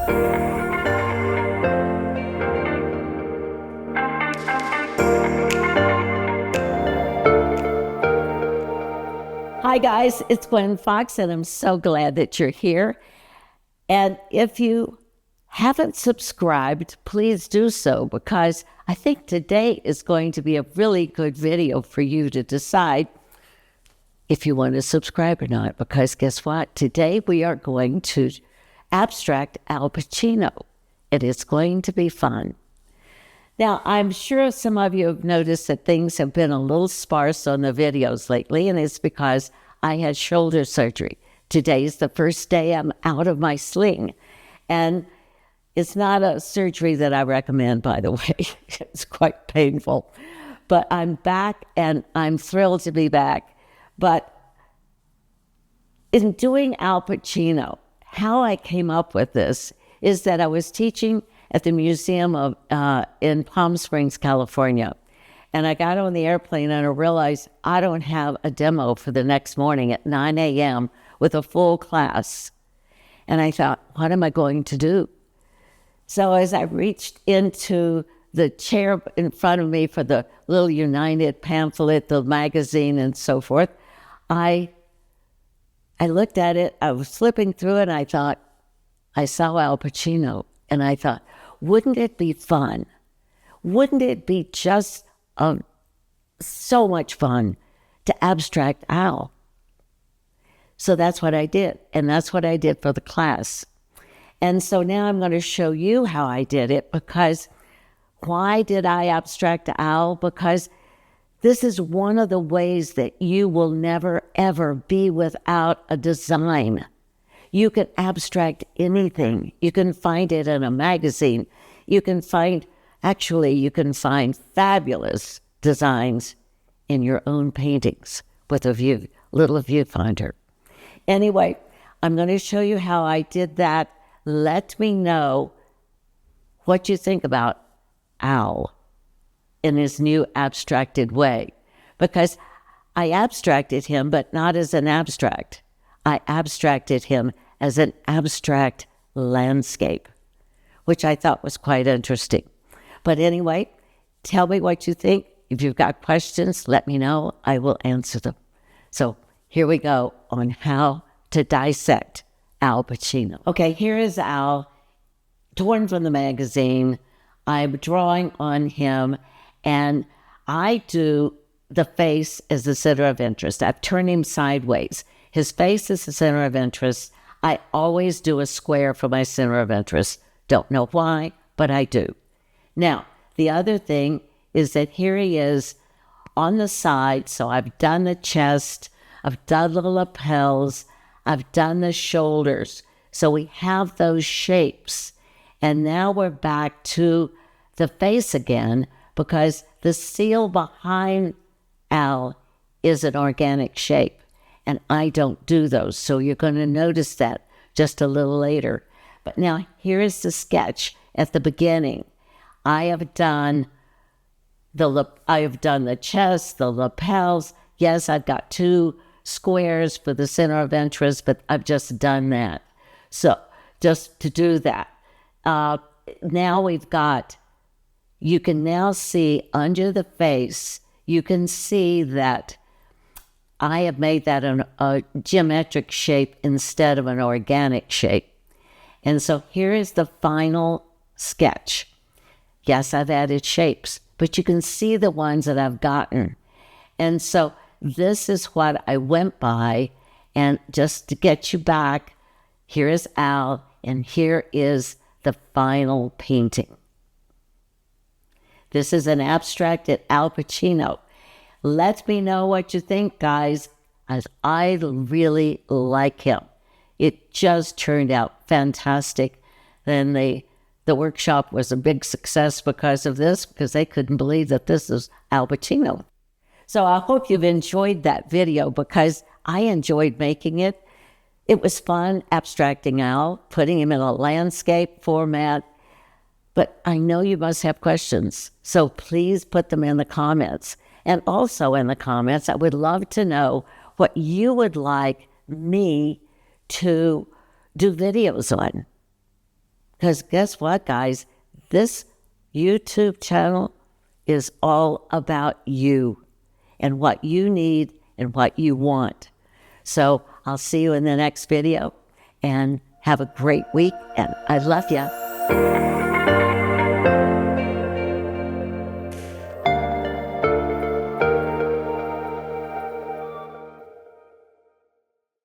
Hi guys, it's Gwen Fox and I'm so glad that you're here. And if you haven't subscribed, please do so, because I think today is going to be a really good video for you to decide if you want to subscribe or not. Because guess what? Today we are going to abstract Al Pacino. It is going to be fun. Now, I'm sure some of you have noticed that things have been a little sparse on the videos lately, and it's because I had shoulder surgery. Today's the first day I'm out of my sling, and it's not a surgery that I recommend, by the way. It's quite painful, but I'm back, and I'm thrilled to be back. But in doing Al Pacino, how I came up with this is that I was teaching at the museum of in Palm Springs, California. And I got on the airplane and I realized I don't have a demo for the next morning at 9 a.m. with a full class. And I thought, what am I going to do? So as I reached into the chair in front of me for the little United pamphlet, the magazine and so forth, I looked at it, I was flipping through it, and I thought, I saw Al Pacino. And I thought, wouldn't it be fun? Wouldn't it be just so much fun to abstract Al? So that's what I did, and that's what I did for the class. And so now I'm going to show you how I did it, because why did I abstract Al? Because this is one of the ways that you will never, ever be without a design. You can abstract anything. You can find it in a magazine. You can find fabulous designs in your own paintings with a little viewfinder. Anyway, I'm going to show you how I did that. Let me know what you think about Al in his new abstracted way, because I abstracted him, but not as an abstract. I abstracted him as an abstract landscape, which I thought was quite interesting. But anyway, tell me what you think. If you've got questions, let me know. I will answer them. So here we go on how to dissect Al Pacino. Okay, here is Al, torn from the magazine. I'm drawing on him, and I do the face as the center of interest. I've turned him sideways. His face is the center of interest. I always do a square for my center of interest. Don't know why, but I do. Now, the other thing is that here he is on the side. So I've done the chest, I've done the lapels, I've done the shoulders. So we have those shapes. And now we're back to the face again, because the seal behind Al is an organic shape. And I don't do those. So you're going to notice that just a little later. But now here is the sketch at the beginning. I have done the chest, the lapels. Yes, I've got two squares for the center of interest, but I've just done that. So just to do that. Now we've got, you can now see under the face, you can see that I have made that a geometric shape instead of an organic shape. And so here is the final sketch. Yes, I've added shapes, but you can see the ones that I've gotten. And so this is what I went by. And just to get you back, here is Al, and here is the final painting. This is an abstracted Al Pacino. Let me know what you think, guys, as I really like him. It just turned out fantastic. Then the workshop was a big success because of this, because they couldn't believe that this is Al Pacino. So I hope you've enjoyed that video, because I enjoyed making it. It was fun abstracting Al, putting him in a landscape format. But I know you must have questions, so please put them in the comments. And also in the comments, I would love to know what you would like me to do videos on. Because guess what, guys? This YouTube channel is all about you and what you need and what you want. So I'll see you in the next video, and have a great week, and I love you.